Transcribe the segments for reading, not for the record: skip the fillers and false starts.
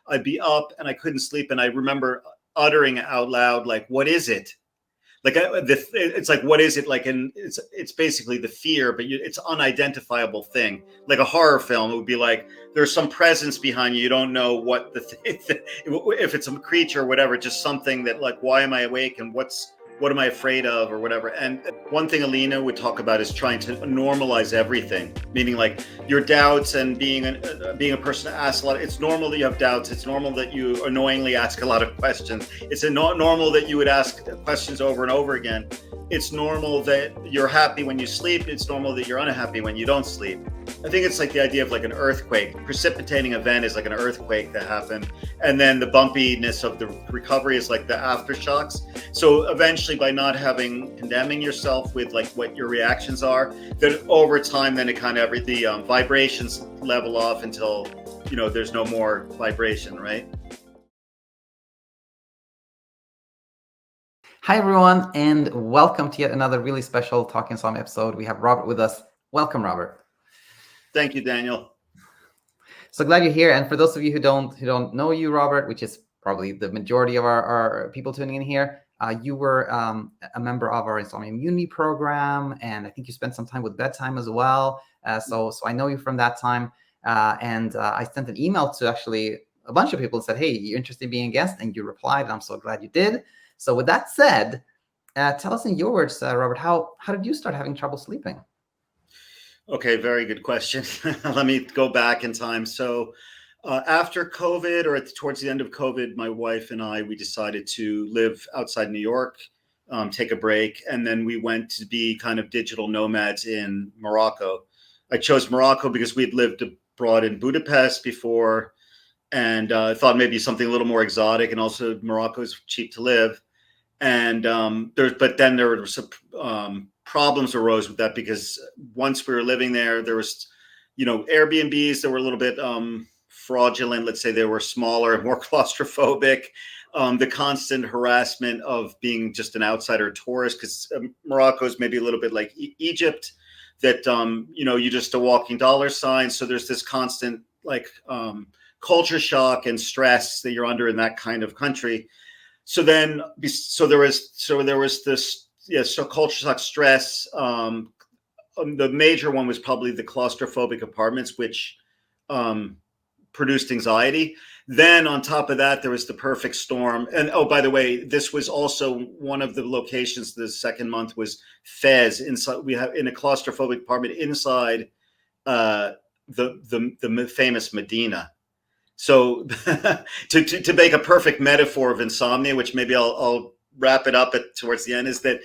I'd be up and I couldn't sleep. And I remember uttering out loud, like, what is it? Like, it's like, what is it? Like, and it's basically the fear, but it's unidentifiable thing. Like a horror film, it would be like, there's some presence behind you. You don't know what if it's a creature or whatever, just something that like, why am I awake? And what am I afraid of or whatever? And one thing Alina would talk about is trying to normalize everything, meaning like your doubts and being a person that asks a lot. It's normal that you have doubts. It's normal that you annoyingly ask a lot of questions. It's normal that you would ask questions over and over again. It's normal that you're happy when you sleep. It's normal that you're unhappy when you don't sleep. I think it's like the idea of like an earthquake. Precipitating event is like an earthquake that happened. And then the bumpiness of the recovery is like the aftershocks. So eventually, by not condemning yourself with like what your reactions are, then over time, then it kind of the vibrations level off until, there's no more vibration, right? Hi, everyone, and welcome to yet another really special Talking Insomnia episode. We have Robert with us. Welcome, Robert. Thank you, Daniel. So glad you're here. And for those of you who don't know you, Robert, which is probably the majority of our people tuning in here, you were a member of our Insomnia Immunity program, and I think you spent some time with BedTyme as well. So I know you from that time. And I sent an email to actually a bunch of people and said, hey, you're interested in being a guest? And you replied, and I'm so glad you did. So with that said, tell us in your words, Robert, how did you start having trouble sleeping? Okay, very good question. Let me go back in time. So after COVID, or towards the end of COVID, my wife and we decided to live outside New York, take a break. And then we went to be kind of digital nomads in Morocco. I chose Morocco because we had lived abroad in Budapest before, and I thought maybe something a little more exotic. And also Morocco is cheap to live. And but then there were some problems arose with that, because once we were living there was, Airbnbs that were a little bit fraudulent. Let's say they were smaller and more claustrophobic. The constant harassment of being just an outsider tourist, because Morocco is maybe a little bit like Egypt, that you're just a walking dollar sign. So there's this constant like culture shock and stress that you're under in that kind of country. So there was this, so culture shock, stress. The major one was probably the claustrophobic apartments, which produced anxiety. Then on top of that, there was the perfect storm. And oh, by the way, this was also one of the locations. The second month was Fez. Inside, we have in a claustrophobic apartment inside the famous Medina. So to make a perfect metaphor of insomnia, which maybe I'll wrap it up towards the end, is that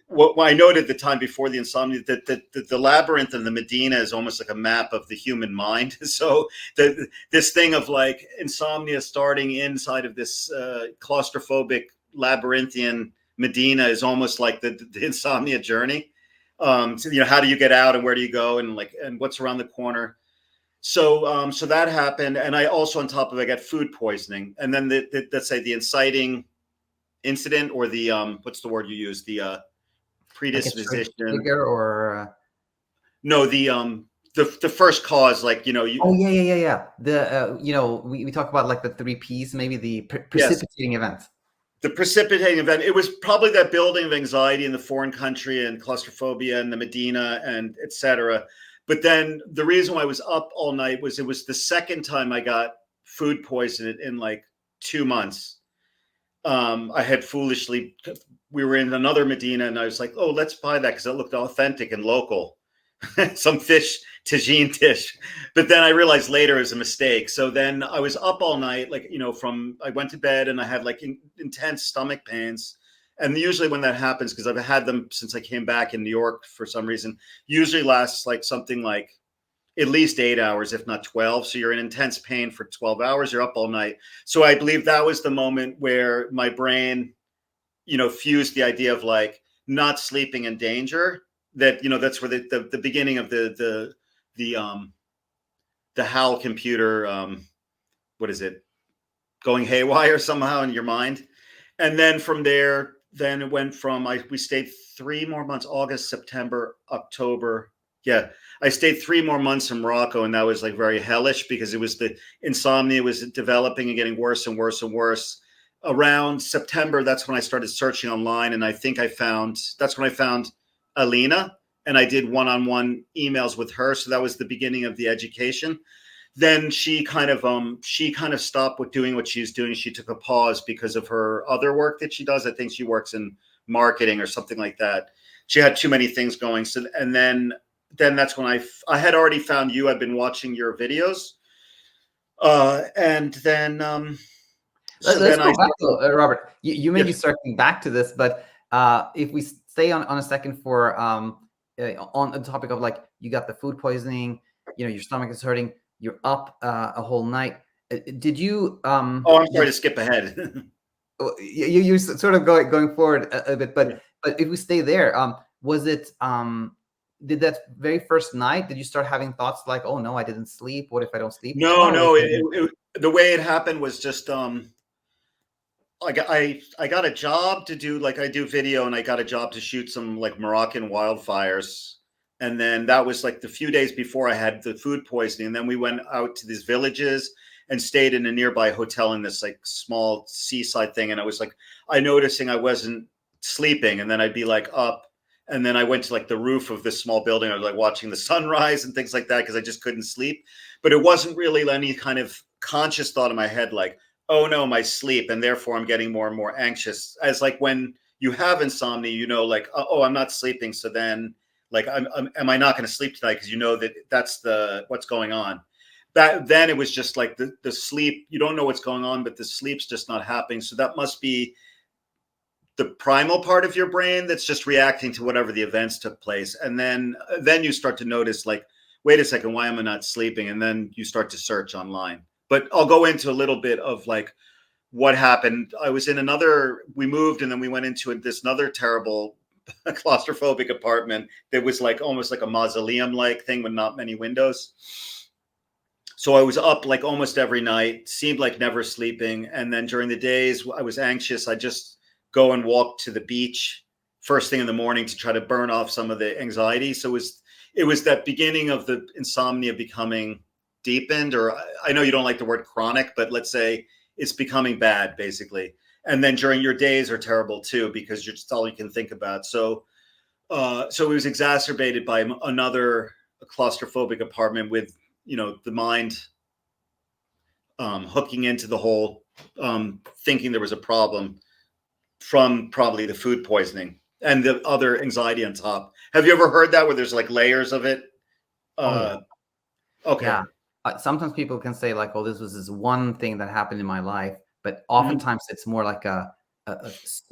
what I noted the time before the insomnia, that the labyrinth and the Medina is almost like a map of the human mind. So this thing of like insomnia starting inside of this claustrophobic labyrinthian Medina is almost like the insomnia journey. So, how do you get out and where do you go and what's around the corner? So that happened, and I also, on top of it, I got food poisoning, and then let's say the inciting incident, or the what's the word you use? The predisposition, no, the first cause, like Oh yeah. The we talk about like the 3 Ps, maybe the precipitating event. The precipitating event. It was probably that building of anxiety in the foreign country and claustrophobia and the Medina and etc. But then the reason why I was up all night was it was the second time I got food poisoning in like 2 months. I had we were in another Medina, and I was like, oh, let's buy that because it looked authentic and local. Some fish, tagine dish. But then I realized later it was a mistake. So then I was up all night, I went to bed and I had like intense stomach pains. And usually when that happens, because I've had them since I came back in New York for some reason, usually lasts like something like at least 8 hours, if not 12. So you're in intense pain for 12 hours. You're up all night. So I believe that was the moment where my brain, fused the idea of like not sleeping in danger. That, that's where the beginning of the HAL computer, what is it, going haywire somehow in your mind. And then from there, then it went from we stayed 3 more months, August, September, October, Yeah. I stayed 3 more months in Morocco, and that was like very hellish because it was the insomnia was developing and getting worse and worse and worse. Around September, that's when I started searching online, and I think that's when I found Alina, and I did one-on-one emails with her. So that was the beginning of the education. Then she kind of stopped with doing what she was doing. She took a pause because of her other work that she does. I think she works in marketing or something like that. She had too many things going. So and then that's when I had already found you. I'd been watching your videos, and then so Let's then I go back though, Robert. You may yeah. be circling back to this, but if we stay on a second for on the topic of like you got the food poisoning, you know, your stomach is hurting, you're up a whole night. Did you Oh, I'm sorry to skip ahead. you sort of going forward a bit, Yeah. but if we stay there, was it did that very first night did you start having thoughts like, oh no, I didn't sleep, what if I don't sleep No, tomorrow? no. The way it happened was just I got a job to do, like I do video, and I got a job to shoot some like Moroccan wildfires. And then that was like the few days before I had the food poisoning. And then we went out to these villages and stayed in a nearby hotel in this like small seaside thing. And I was like, I noticing I wasn't sleeping. And then I'd be like up. And then I went to like the roof of this small building. I was like watching the sunrise and things like that because I just couldn't sleep. But it wasn't really any kind of conscious thought in my head like, oh no, my sleep, and therefore I'm getting more and more anxious. As like when you have insomnia, you know, like, oh, I'm not sleeping, so then like am I not going to sleep tonight, because you know that that's what's going on. That then it was just like the sleep, you don't know what's going on, but the sleep's just not happening. So that must be the primal part of your brain that's just reacting to whatever the events took place. And then you start to notice like, wait a second, why am I not sleeping? And then you start to search online. But I'll go into a little bit of like what happened. I was in we moved, and then we went into this another terrible claustrophobic apartment that was like almost like a mausoleum like thing with not many windows. So I was up like almost every night, seemed like never sleeping. And then during the days I was anxious, I just go and walk to the beach first thing in the morning to try to burn off some of the anxiety. So it was that beginning of the insomnia becoming deepened, or I know you don't like the word chronic, but let's say it's becoming bad basically. And then during your days are terrible too, because you're just all you can think about. So it was exacerbated by another claustrophobic apartment with, you know, the mind hooking into the whole, thinking there was a problem from probably the food poisoning and the other anxiety on top. Have you ever heard that where there's like layers of it? Oh yeah. Okay. Yeah. Sometimes people can say like, oh, this was this one thing that happened in my life, but Mm-hmm. oftentimes it's more like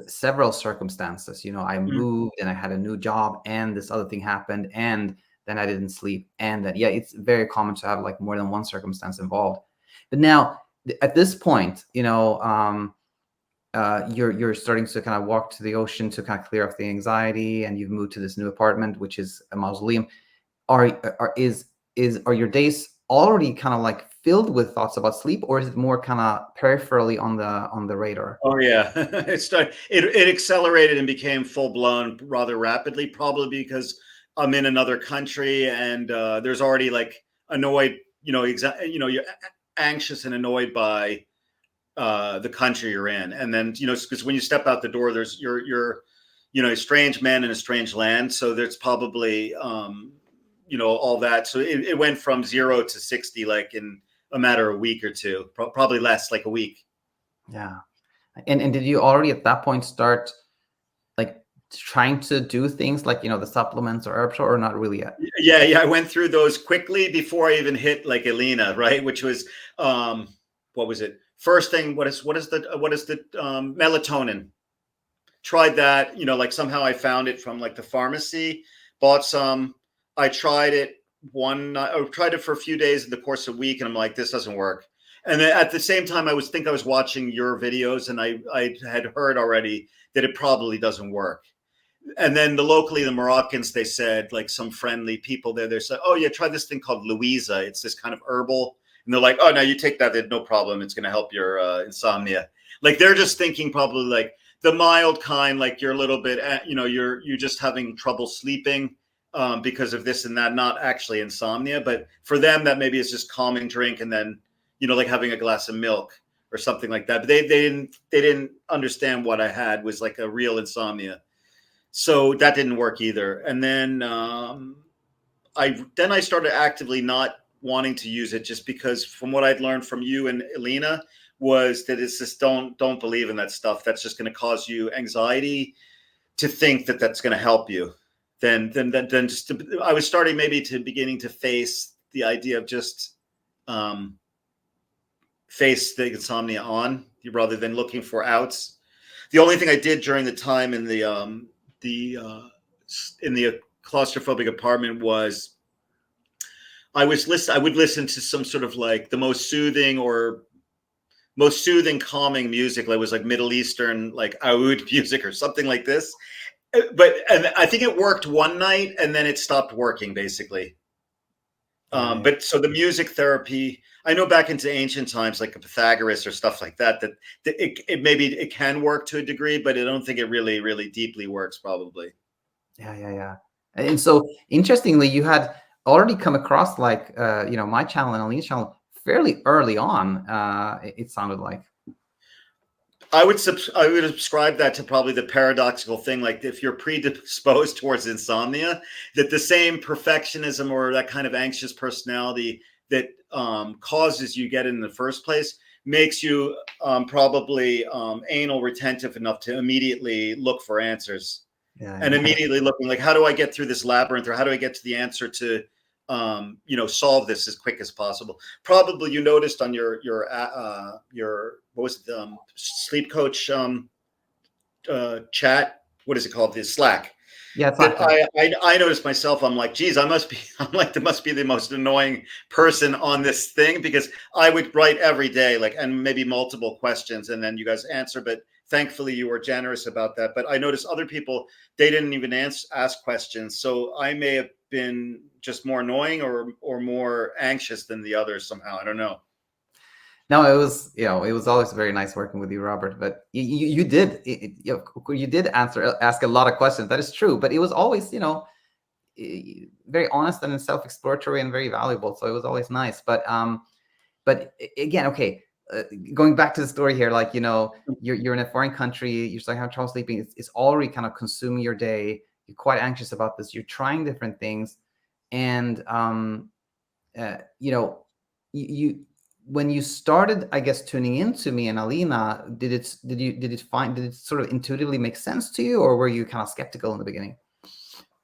several circumstances. You know, I moved and I had a new job, and this other thing happened, and then I didn't sleep, and then yeah, it's very common to have like more than one circumstance involved. But now at this point, you know, you're starting to kind of walk to the ocean to kind of clear off the anxiety, and you've moved to this new apartment, which is a mausoleum. Are your days already kind of like filled with thoughts about sleep, or is it more kind of peripherally on the radar? Oh yeah, it accelerated and became full blown rather rapidly, probably because I'm in another country, and there's already like annoyed, you know, you're anxious and annoyed by the country you're in, and then you know, because when you step out the door, there's you're you know, a strange man in a strange land, so there's probably you know, all that. So it went from 0 to 60 like in a matter of a week or two, probably less, like a week. Yeah. And did you already at that point start like trying to do things like, you know, the supplements or herbs, or not really yet? Yeah, I went through those quickly before I even hit like Alina, right? Which was what was it? First thing, what is the melatonin? Tried that, you know, like somehow I found it from like the pharmacy, bought some. I tried it I tried it for a few days in the course of a week, and I'm like, this doesn't work. And then at the same time, I was watching your videos, and I had heard already that it probably doesn't work. And then the Moroccans, they said, like some friendly people there, they said, oh yeah, try this thing called Louisa. It's this kind of herbal. And they're like, oh no, you take that, no problem. It's going to help your insomnia. Like they're just thinking probably like the mild kind, like you're a little bit, you know, you're just having trouble sleeping. because of this and that, not actually insomnia, but for them that maybe is just calming drink, and then, like having a glass of milk or something like that. But they didn't understand what I had was like a real insomnia. So that didn't work either. And then I started actively not wanting to use it, just because from what I'd learned from you and Alina was that it's just don't believe in that stuff. That's just going to cause you anxiety to think that that's going to help you. Then just I was starting maybe to beginning to face the idea of just face the insomnia on rather than looking for outs. The only thing I did during the time in the claustrophobic apartment was I would listen to some sort of like the most soothing, calming music. Like, it was like Middle Eastern, like oud music or something like this. And I think it worked one night and then it stopped working basically. But so the music therapy, I know back into ancient times, like a Pythagoras or stuff like that, that it maybe it can work to a degree, but I don't think it really, really deeply works probably. Yeah. And so interestingly, you had already come across like, my channel and Alina's channel fairly early on. It sounded like. I would ascribe that to probably the paradoxical thing. Like, if you're predisposed towards insomnia, that the same perfectionism or that kind of anxious personality that causes you get in the first place makes you probably anal retentive enough to immediately look for answers. And immediately looking like, how do I get through this labyrinth, or how do I get to the answer to solve this as quick as possible. Probably you noticed on your what was it, sleep coach chat, what is it called, the Slack? Yeah, I noticed myself, I'm like, geez, there must be the most annoying person on this thing, because I would write every day, like, and maybe multiple questions, and then you guys answer, but thankfully you were generous about that. But I noticed other people, they didn't even ask questions. So I may have been just more annoying or more anxious than the others somehow. I don't know. No, it was always very nice working with you, Robert. But you did ask a lot of questions. That is true. But it was always, very honest and self-exploratory and very valuable. So it was always nice. But again, okay, going back to the story here, like, you're in a foreign country, you're starting to have trouble sleeping. It's already kind of consuming your day. You're quite anxious about this. You're trying different things, and you when you started, I guess, tuning into me and Alina, did it sort of intuitively make sense to you, or were you kind of skeptical in the beginning?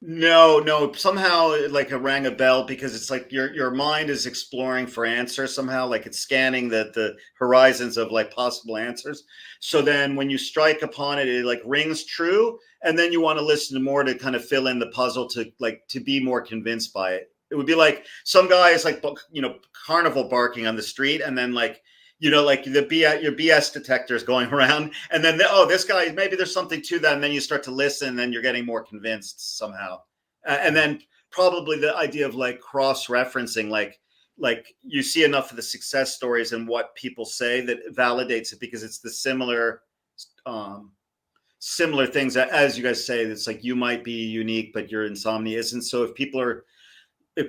No, somehow like it rang a bell, because it's like your mind is exploring for answers somehow, like it's scanning the horizons of like possible answers. So then when you strike upon it, it like rings true, and then you want to listen to more to kind of fill in the puzzle, to be more convinced by it. It would be like some guy is like, carnival barking on the street, and then like, like your BS detectors going around, and then this guy, maybe there's something to that, and then you start to listen, and then you're getting more convinced somehow. And then probably the idea of like cross-referencing, like you see enough of the success stories and what people say that validates it, because it's the similar things, as you guys say. It's like, you might be unique, but your insomnia isn't. So if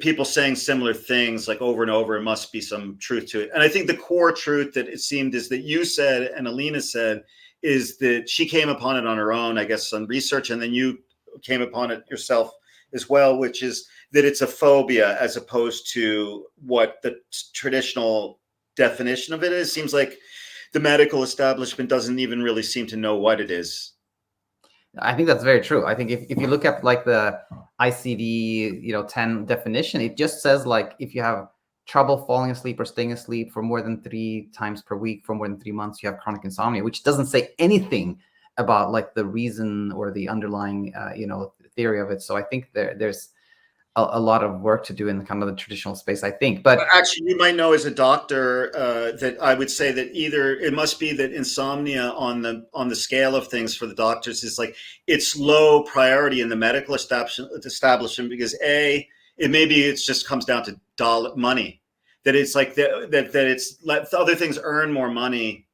people saying similar things like over and over, it must be some truth to it. And I think the core truth that it seemed is that you said and Alina said is that she came upon it on her own, I guess, on research, and then you came upon it yourself as well, which is that it's a phobia as opposed to what the traditional definition of it is. Seems like the medical establishment doesn't even really seem to know what it is. I think that's very true. I think if you look at like the ICD-10 definition, it just says like, if you have trouble falling asleep or staying asleep for more than 3 times per week for more than 3 months, you have chronic insomnia, which doesn't say anything about like the reason or the underlying theory of it. So I think there's a lot of work to do in kind of the traditional space, I think. But actually, you might know as a doctor that I would say that either it must be that insomnia on the scale of things for the doctors is like, it's low priority in the medical establishment, because it just comes down to money, that it's like that it's let other things earn more money,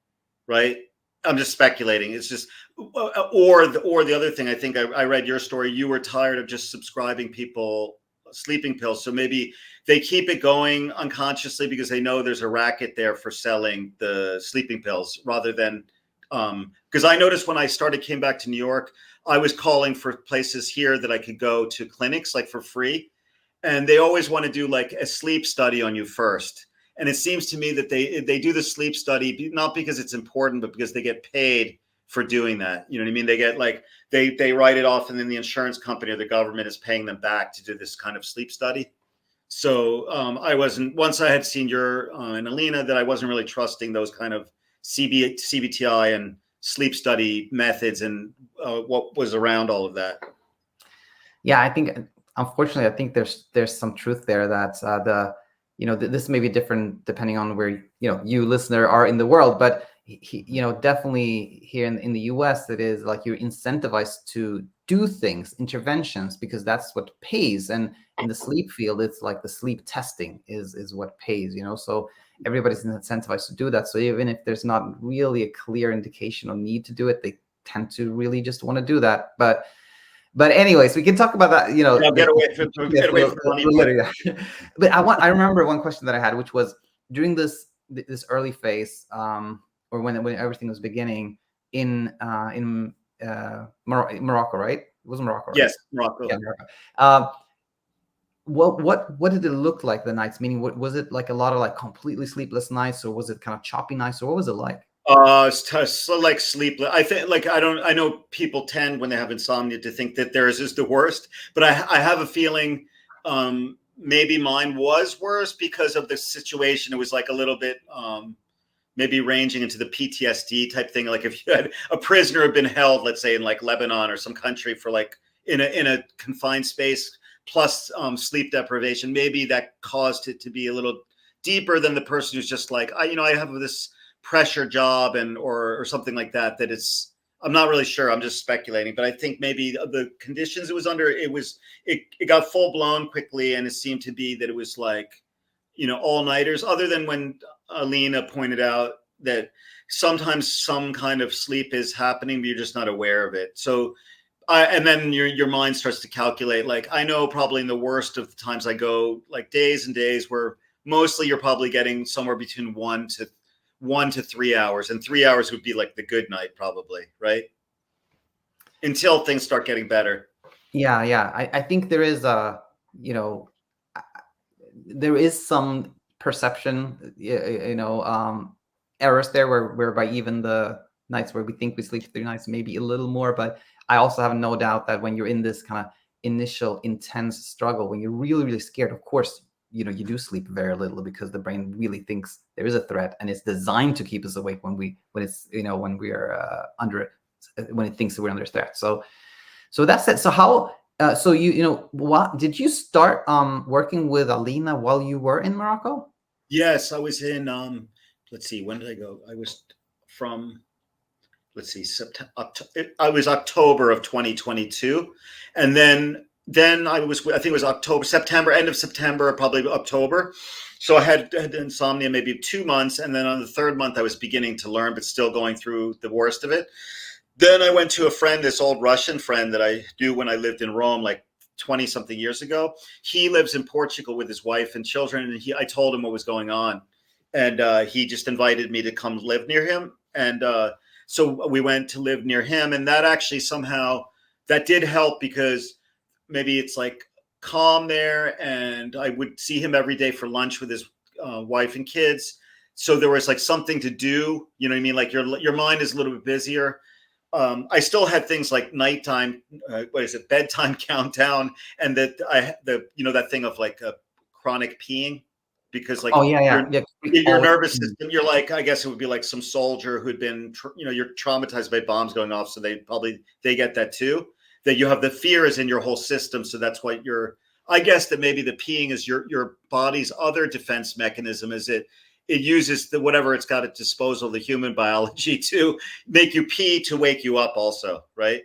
right? I'm just speculating. It's just, or the other thing. I think I read your story. You were tired of just subscribing people sleeping pills, so maybe they keep it going unconsciously because they know there's a racket there for selling the sleeping pills, rather than because I noticed when I came back to New York, I was calling for places here that I could go to clinics like for free, and they always want to do like a sleep study on you first. And it seems to me that they do the sleep study not because it's important, but because they get paid for doing that. You know what I mean? They get like they write it off, and then the insurance company or the government is paying them back to do this kind of sleep study. So I wasn't, once I had seen your and Alina, that I wasn't really trusting those kind of CBT-I and sleep study methods and what was around all of that. Yeah, I think unfortunately, I think there's some truth there that this may be different depending on where you listener are in the world, but definitely here in the US, it is like you're incentivized to do things, interventions, because that's what pays. And in the sleep field, it's like the sleep testing is what pays, so everybody's incentivized to do that. So even if there's not really a clear indication or need to do it, they tend to really just want to do that. But anyways, we can talk about that. Get away from money. But I remember one question that I had, which was during this early phase, or when everything was beginning in Morocco, right? It was Morocco, right? Yes, Morocco. Yeah, Morocco. What did it look like the nights? Meaning, was it like a lot of like completely sleepless nights, or was it kind of choppy nights, or what was it like? So like sleep. I think like I know people tend when they have insomnia to think that theirs is the worst, but I have a feeling maybe mine was worse because of the situation. It was like a little bit maybe ranging into the PTSD type thing. Like if you had a prisoner had been held, let's say in like Lebanon or some country for like in a confined space, plus sleep deprivation, maybe that caused it to be a little deeper than the person who's just like, I have this pressure job or something like that. That it's, I'm not really sure. I'm just speculating, but I think maybe the conditions it was under, it got full blown quickly, and it seemed to be that it was like, all nighters. Other than when Alina pointed out that sometimes some kind of sleep is happening, but you're just not aware of it. So, and then your mind starts to calculate. Like I know probably in the worst of the times I go, like days and days where mostly you're probably getting somewhere between 1 to 3 hours, and 3 hours would be like the good night, probably, right? Until things start getting better. Yeah. I think there is there is some perception, errors there, whereby even the nights where we think we sleep 3 nights, maybe a little more. But I also have no doubt that when you're in this kind of initial intense struggle, when you're really, really scared, of course, you do sleep very little, because the brain really thinks there is a threat, and it's designed to keep us awake when it thinks that we're under threat. So that's it. So how? So what did you start working with Alina while you were in Morocco? Yes, I was in. Let's see, when did I go? I was from. Let's see, I was October of 2022, and then I think it was October, September, end of September, probably October. So I had insomnia maybe 2 months, and then on the 3rd month I was beginning to learn, but still going through the worst of it. Then I went to a friend, this old Russian friend that I knew when I lived in Rome, like 20 something years ago. He lives in Portugal with his wife and children, and I told him what was going on, and he just invited me to come live near him, and so we went to live near him, and that actually somehow that did help, because maybe it's like calm there, and I would see him every day for lunch with his wife and kids. So there was like something to do, you know what I mean? Like your mind is a little bit busier. I still had things like nighttime, bedtime countdown, and that thing of like chronic peeing, because like your nervous system, you're like, I guess it would be like some soldier who'd been, you're traumatized by bombs going off, so they get that too. That you have the fear is in your whole system, so that's what I guess that maybe the peeing is your body's other defense mechanism. Is it uses whatever it's got at disposal, the human biology, to make you pee to wake you up also, right?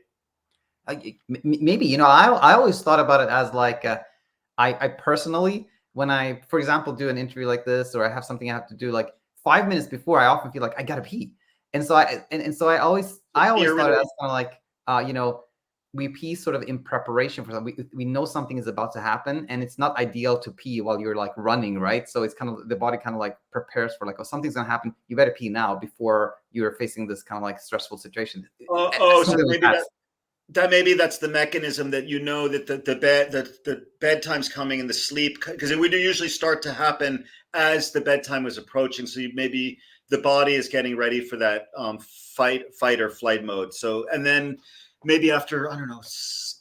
Maybe, I always thought about it as like, I personally, when I, for example, do an interview like this, or I have something I have to do, like 5 minutes before, I often feel like I gotta pee. And so I always thought it Fear-related. as kind of like, we pee sort of in preparation for something. We know something is about to happen, and it's not ideal to pee while you're like running, right? So it's kind of, the body kind of like prepares for like, oh, something's gonna happen. You better pee now before you're facing this kind of like stressful situation. So maybe that's the mechanism that that the bedtime's coming and the sleep, because it would usually start to happen as the bedtime was approaching. So maybe the body is getting ready for that fight or flight mode. So, and then maybe after, I don't know,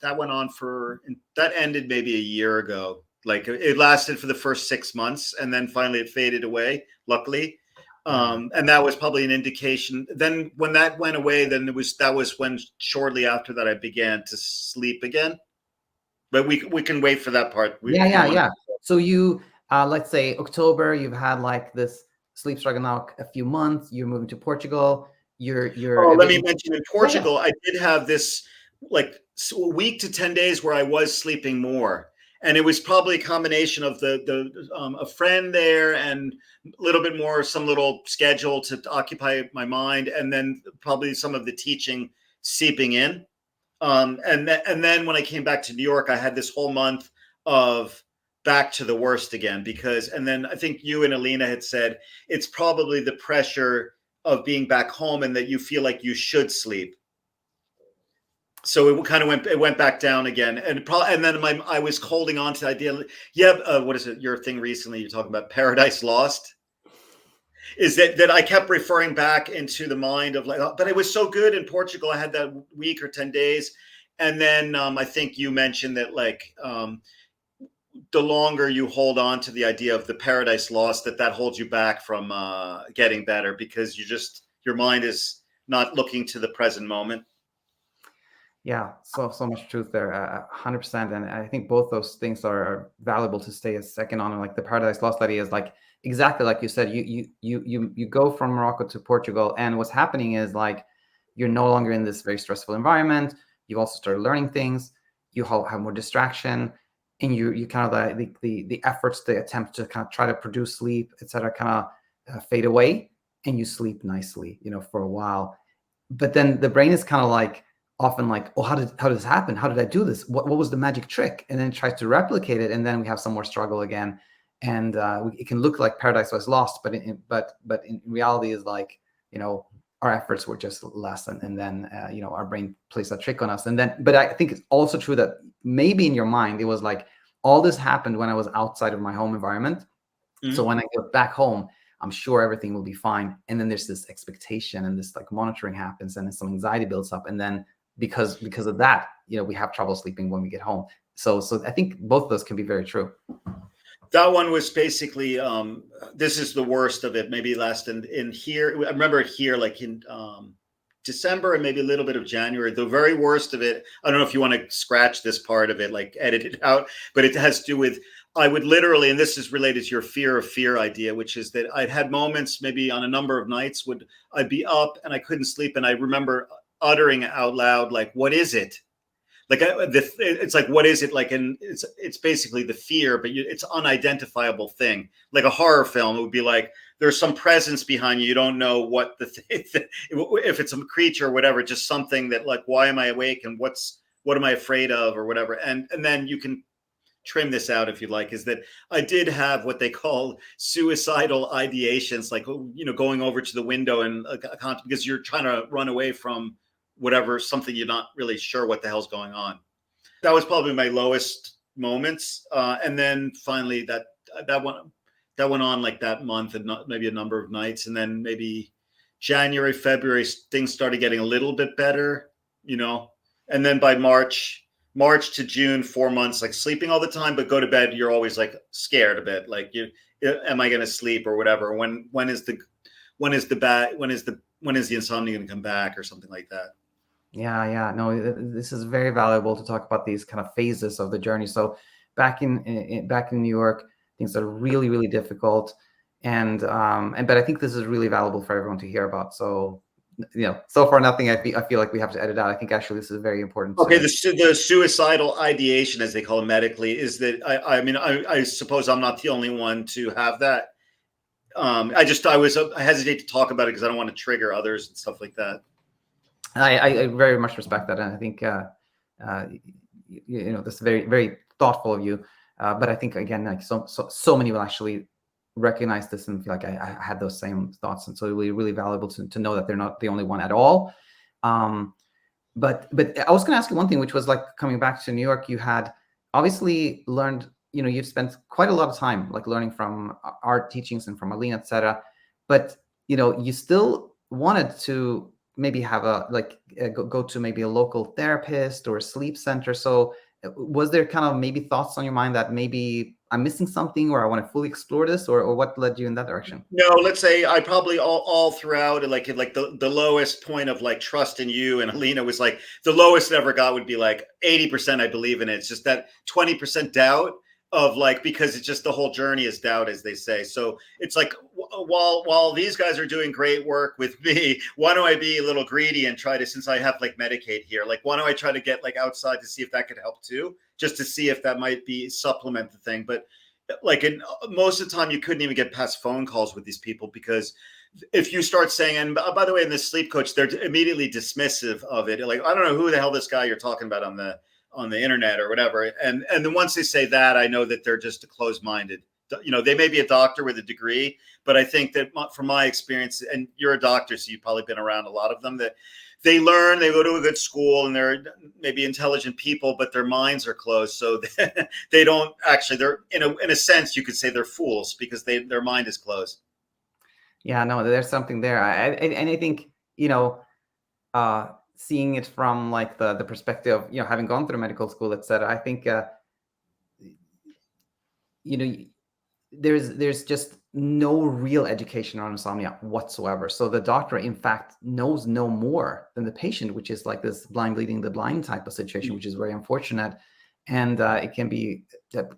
that ended maybe a year ago. Like it lasted for the first 6 months, and then finally it faded away, luckily. And that was probably an indication. Then when that went away, then that was when shortly after that I began to sleep again. But we can wait for that part. Yeah. So you, let's say October, you've had like this sleep struggle now a few months. You're moving to Portugal. Let me mention, in Portugal, I did have this like a week to 10 days where I was sleeping more. And it was probably a combination of a friend there and a little bit more, some little schedule to occupy my mind, and then probably some of the teaching seeping in. And then when I came back to New York, I had this whole month of back to the worst again, and then I think you and Alina had said it's probably the pressure of being back home and that you feel like you should sleep. So it kind of went back down again, and then I was holding on to the idea. Yeah, what is it? Your thing recently, you're talking about Paradise Lost. Is that I kept referring back into the mind of like, but it was so good in Portugal. I had that week or 10 days, and then I think you mentioned that like the longer you hold on to the idea of the Paradise Lost, that holds you back from getting better, because your mind is not looking to the present moment. Yeah, so much truth there, 100%. And I think both those things are valuable to stay a second on. And like the Paradise Lost idea is like exactly like you said. You go from Morocco to Portugal, and what's happening is like you're no longer in this very stressful environment. You also start learning things. You have more distraction, and you kind of the efforts, the attempt to kind of try to produce sleep, etc., kind of fade away, and you sleep nicely, for a while. But then the brain is kind of like, often like, oh, how did this happen? How did I do this? What was the magic trick? And then it tries to replicate it, and then we have some more struggle again. And it can look like Paradise was lost, but in reality is like, our efforts were just less, and then our brain plays a trick on us. And then, but I think it's also true that maybe in your mind it was like, all this happened when I was outside of my home environment. Mm-hmm. So when I get back home, I'm sure everything will be fine. And then there's this expectation, and this like monitoring happens, and then some anxiety builds up, and then because of that, we have trouble sleeping when we get home. So I think both of those can be very true. That one was basically, this is the worst of it. Maybe last in here, I remember it here, like in December and maybe a little bit of January. The very worst of it, I don't know if you want to scratch this part of it, like edit it out, but it has to do with, I would literally, and this is related to your fear of fear idea, which is that I'd had moments maybe on a number of nights I'd be up and I couldn't sleep. And I remember uttering out loud, like, what is it? Like it's like, what is it? Like, and it's basically the fear, but it's unidentifiable thing. Like a horror film, it would be like, there's some presence behind you. You don't know what if it's a creature or whatever, just something that like, why am I awake? And what am I afraid of or whatever? And then you can trim this out if you like, is that I did have what they call suicidal ideations, like, going over to the window and because you're trying to run away from whatever, something you're not really sure what the hell's going on. That was probably my lowest moments. And then finally that went on like that month and maybe a number of nights. And then maybe January, February, things started getting a little bit better, and then by March to June, 4 months, like sleeping all the time, but go to bed, you're always like scared a bit. Like, am I going to sleep or whatever? When is the insomnia going to come back or something like that? Yeah. No, this is very valuable to talk about these kind of phases of the journey. So back in New York, things are really, really difficult. But I think this is really valuable for everyone to hear about. So, so far nothing I feel like we have to edit out. I think actually this is very important. Okay, the suicidal ideation, as they call it medically, is that I mean, I suppose I'm not the only one to have that. I hesitate to talk about it because I don't want to trigger others and stuff like that. I very much respect that, and I think that's very, very thoughtful of you. But I think again, like so many will actually recognize this and feel like I had those same thoughts, and so really, really valuable to know that they're not the only one at all. But I was going to ask you one thing, which was like coming back to New York, you had obviously learned, you've spent quite a lot of time like learning from our teachings and from Alina, etc. But you still wanted to maybe have go to maybe a local therapist or a sleep center. So was there kind of maybe thoughts on your mind that maybe I'm missing something, or I want to fully explore this, or what led you in that direction? No, let's say I probably all throughout, like the lowest point of like trust in you and Alina was like the lowest it ever got would be like 80% I believe in it. It's just that 20% doubt of like, because it's just the whole journey is doubt, as they say. So it's like, while these guys are doing great work with me, why don't I be a little greedy and try to, since I have like Medicaid here, like why don't I try to get like outside to see if that could help too, just to see if that might be supplement the thing. But like most of the time you couldn't even get past phone calls with these people, because if you start saying, and by the way, in this sleep coach, they're immediately dismissive of it. Like, I don't know who the hell this guy you're talking about on the internet or whatever. And then once they say that, I know that they're just closed-minded. They may be a doctor with a degree, but I think that from my experience, and you're a doctor, so you've probably been around a lot of them, that they learn, they go to a good school, and they're maybe intelligent people, but their minds are closed. So they don't actually, they're in a sense, you could say they're fools because their mind is closed. Yeah, no, there's something there. And I think, seeing it from like the perspective of, having gone through medical school, etc. I think, there's just no real education on insomnia whatsoever. So the doctor, in fact, knows no more than the patient, which is like this blind leading the blind type of situation, which is very unfortunate. And it can be,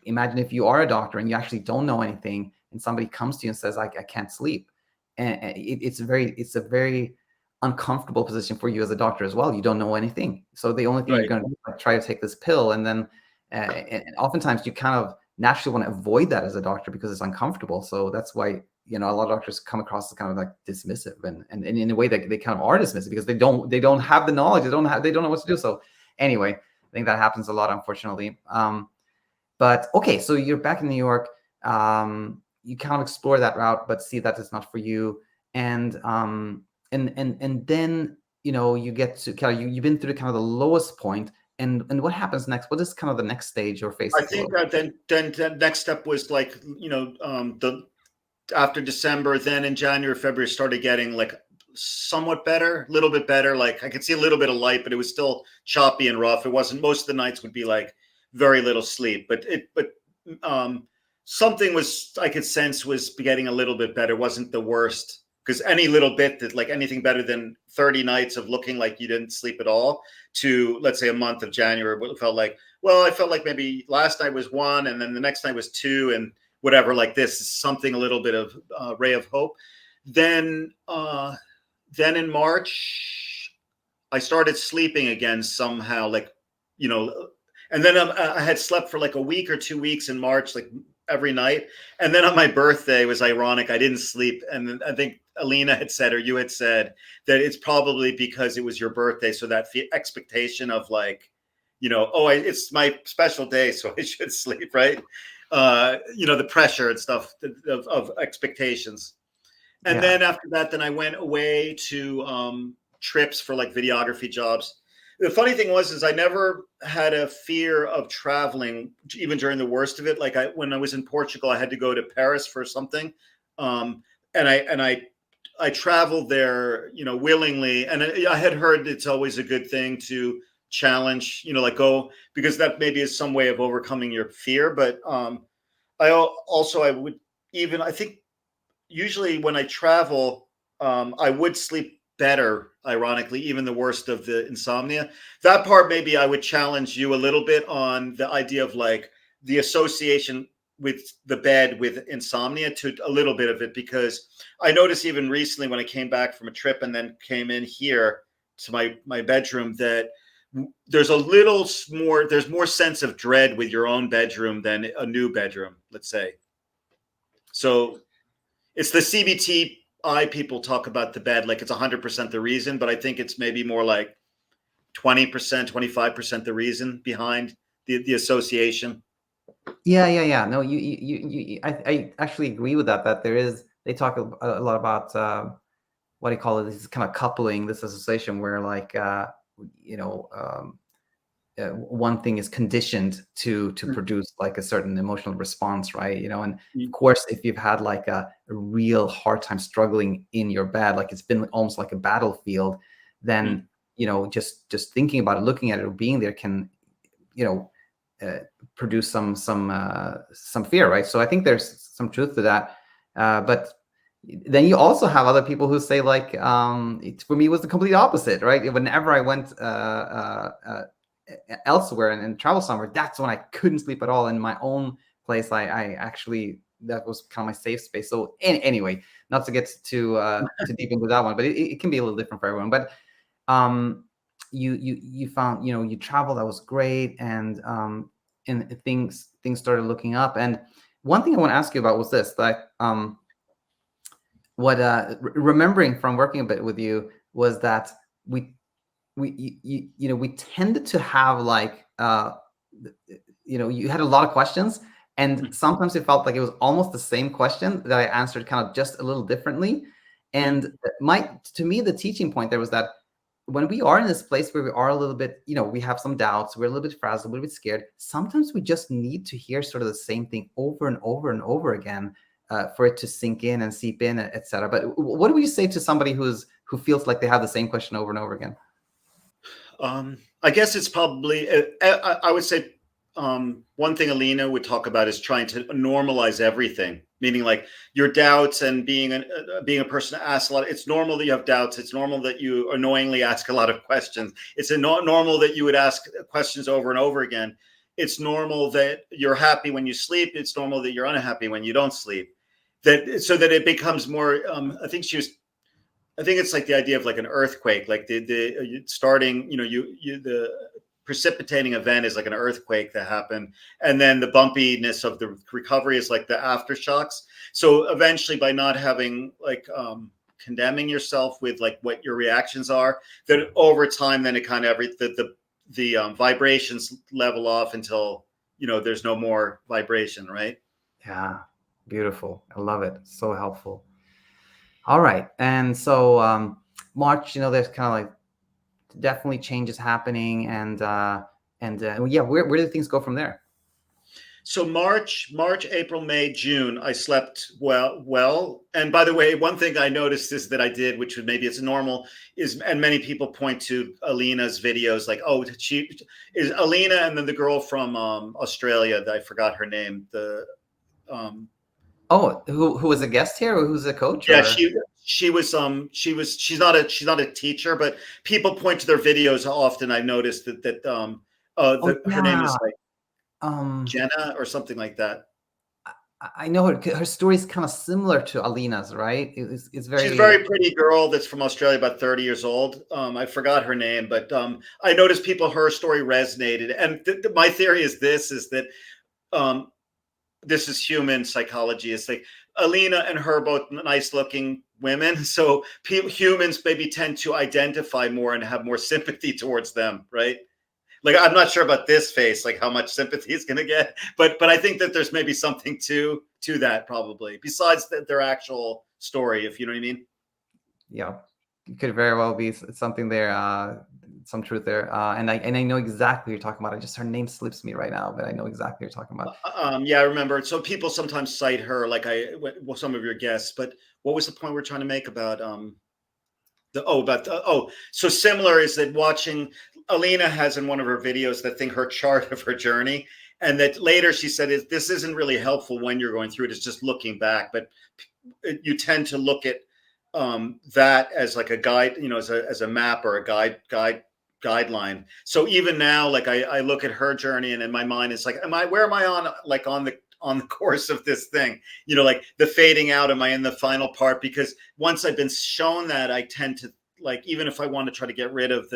imagine if you are a doctor and you actually don't know anything, and somebody comes to you and says, I can't sleep. And it's a very uncomfortable position for you as a doctor as well. You don't know anything. So the only thing you're going to do is like try to take this pill. And then and oftentimes you kind of naturally want to avoid that as a doctor because it's uncomfortable. So that's why, a lot of doctors come across as kind of like dismissive, and in a way that they kind of are dismissive because they don't have the knowledge. They don't know what to do. So anyway, I think that happens a lot, unfortunately. But okay, so you're back in New York. You kind of explore that route, but see that it's not for you. And then you get to kind of you've been through kind of the lowest point. And what happens next? What is kind of the next stage or phase? I think then the next step was like, after December, then in January, February, started getting like somewhat better, a little bit better. Like I could see a little bit of light, but it was still choppy and rough. It wasn't, most of the nights would be like very little sleep, but something was, I could sense was getting a little bit better. It wasn't the worst. Because any little bit that, like anything better than 30 nights of looking like you didn't sleep at all to, let's say, a month of January, it felt like, well, I felt like maybe last night was 1 and then the next night was 2 and whatever, like this is something, a little bit of ray of hope. Then in March, I started sleeping again somehow, like, and then I had slept for like a week or 2 weeks in March, like every night. And then on my birthday, it was ironic, I didn't sleep. And I think Alina had said, or you had said, that it's probably because it was your birthday. So that expectation of like, it's my special day, so I should sleep, right? The pressure and stuff of expectations. And then after that, then I went away to trips for like videography jobs. The funny thing was I never had a fear of traveling, even during the worst of it. Like when I was in Portugal, I had to go to Paris for something, and I traveled there, willingly. And I had heard it's always a good thing to challenge, like go, because that maybe is some way of overcoming your fear. But I think usually when I travel, I would sleep better, ironically, even the worst of the insomnia. That part, maybe I would challenge you a little bit on the idea of like the association with the bed with insomnia, to a little bit of it, because I noticed even recently when I came back from a trip and then came in here to my bedroom, that there's more sense of dread with your own bedroom than a new bedroom, let's say. So It's the CBT-I people talk about the bed like it's 100% the reason, but I think it's maybe more like 20%, 25% the reason behind the association. Yeah. No, I actually agree with that. That there is, they talk a lot about what do you call it? This kind of coupling, this association where like you know one thing is conditioned to produce like a certain emotional response, right? And of course, if you've had like a real hard time struggling in your bed, like it's been almost like a battlefield, then just thinking about it, looking at it, or being there can produce some fear, right? So I think there's some truth to that. But then you also have other people who say like, for me, it was the complete opposite, right? Whenever I went elsewhere and travel somewhere, that's when I couldn't sleep at all. In my own place, I actually, that was kind of my safe space. So anyway, not to get too deep into that one, but it can be a little different for everyone. But you found, you traveled, that was great, and things started looking up. And one thing I want to ask you about was this, that what remembering from working a bit with you was that we tended to have like you had a lot of questions, and sometimes it felt like it was almost the same question that I answered kind of just a little differently. And to me, the teaching point there was that when we are in this place where we are a little bit, we have some doubts, we're a little bit frazzled, a little bit scared, sometimes we just need to hear sort of the same thing over and over and over again for it to sink in and seep in, etc. But what would you say to somebody who feels like they have the same question over and over again? I guess it's probably, I would say one thing Alina would talk about is trying to normalize everything, meaning like your doubts, and being a person that asks a lot. It's normal that you have doubts. It's normal that you annoyingly ask a lot of questions. It's normal that you would ask questions over and over again. It's normal that you're happy when you sleep. It's normal that you're unhappy when you don't sleep. So that it becomes more, I think it's like the idea of like an earthquake, like the starting, the precipitating event is like an earthquake that happened, and then the bumpiness of the recovery is like the aftershocks. So eventually, by not having like condemning yourself with like what your reactions are, that over time, then it kind of the vibrations level off until there's no more vibration, right? Yeah, beautiful. I love it. So helpful. All right. And so March, there's kind of like definitely changes happening, and yeah, where do things go from there? So March, April, May, June, I slept well. And by the way, one thing I noticed is that I did, which would maybe it's normal, is, and many people point to Alina's videos, like, oh, she is Alina, and then the girl from Australia, that I forgot her name. Who was a guest here, or who's a coach? Yeah, or? she's not a teacher, but people point to their videos often. I've noticed her name is like Jenna or something like that. I know her story is kind of similar to Alina's, right? It's very. She's a very pretty girl that's from Australia, about 30 years old. I forgot her name, but I noticed her story resonated. And my theory is that this is human psychology. It's like Alina and her, both nice looking women. So humans maybe tend to identify more and have more sympathy towards them, right? Like, I'm not sure about this face, like how much sympathy it's going to get, but I think that there's maybe something to that, probably, besides their actual story, if you know what I mean. Yeah, it could very well be something there, some truth there, and I know exactly what you're talking about. Her name slips me right now, but I know exactly what you're talking about. Yeah, I remember. So people sometimes cite her, like some of your guests. But what was the point we're trying to make about so similar is that watching Alina has in one of her videos that thing, her chart of her journey, and that later she said this isn't really helpful when you're going through it. It's just looking back, but you tend to look at that as like a guide, as a map or a guideline. So even now, like I look at her journey, and in my mind, it's like, where am I on the course of this thing? Like the fading out, am I in the final part? Because once I've been shown that, I tend to, like, even if I want to try to get rid of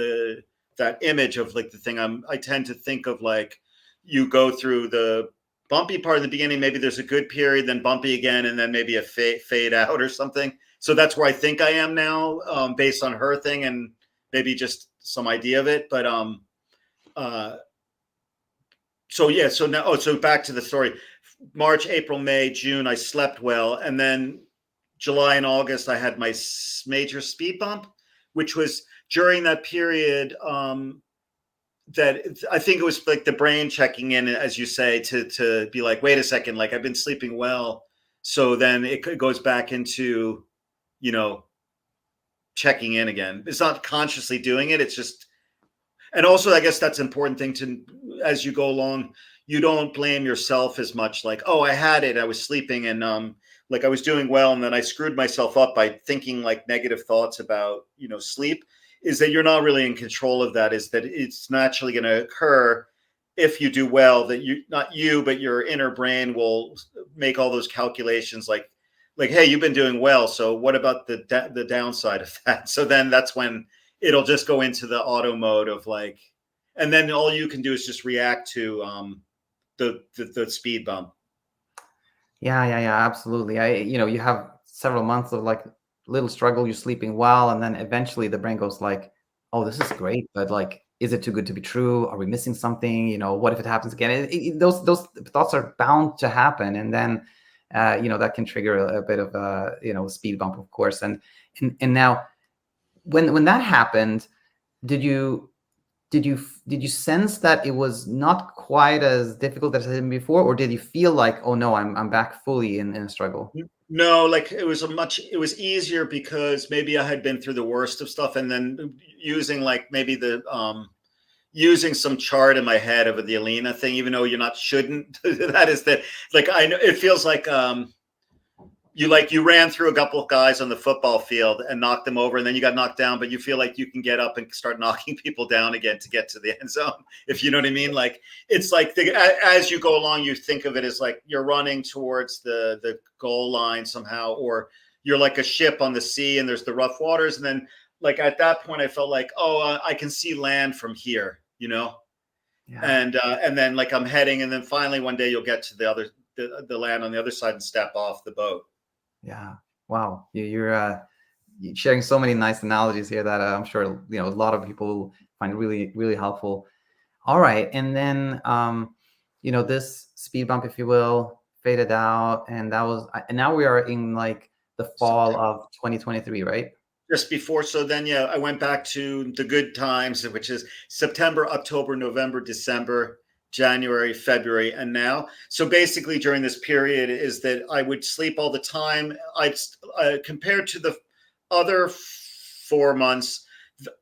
that image of like the thing, I tend to think of like you go through the bumpy part in the beginning. Maybe there's a good period, then bumpy again, and then maybe a fade out or something. So that's where I think I am now, based on her thing and maybe just some idea of it. But so yeah, so now, so back to the story. March, April, May, June, I slept well, and then July and August, I had my major speed bump, which was during that period. That I think it was like the brain checking in, as you say, to be like, wait a second, like I've been sleeping well, so then it goes back into, you know, checking in again. It's not consciously doing it. It's just, and also I guess that's an important thing to, as you go along, you don't blame yourself as much. Like, oh, I had it, I was sleeping, and like I was doing well, and then I screwed myself up by thinking like negative thoughts about, you know, sleep. Is that you're not really in control of that. Is that it's naturally going to occur if you do well. That you, not you, but your inner brain will make all those calculations. Like, hey, you've been doing well, so what about the downside of that? So then that's when it'll just go into the auto mode of like, and then all you can do is just react to the speed bump. Yeah, absolutely. You have several months of like little struggle, you're sleeping well, and then eventually the brain goes like, oh, this is great, but like, is it too good to be true? Are we missing something? What if it happens again? Those thoughts are bound to happen, and then that can trigger a bit of a speed bump, of course. And now, when that happened, did you sense that it was not quite as difficult as it had been before, or did you feel like, oh no, I'm back fully in a struggle? No, like it was easier because maybe I had been through the worst of stuff, and then using like maybe using some chart in my head of the Alina thing, even though shouldn't. That is that, like, I know it feels like you ran through a couple of guys on the football field and knocked them over, and then you got knocked down, but you feel like you can get up and start knocking people down again to get to the end zone, if you know what I mean. Like, it's like as you go along, you think of it as like you're running towards the goal line somehow, or you're like a ship on the sea and there's the rough waters, and then like at that point I felt like, oh, I can see land from here, Yeah. and then like I'm heading, and then finally one day you'll get to the land on the other side and step off the boat. Yeah. Wow. You're sharing so many nice analogies here that I'm sure a lot of people will find really, really helpful. All right, and then this speed bump, if you will, faded out, and now we are in like the fall of 2023, right? Just before. So then, yeah, I went back to the good times, which is September, October, November, December, January, February, and now. So basically, during this period, is that I would sleep all the time. Compared to the other 4 months,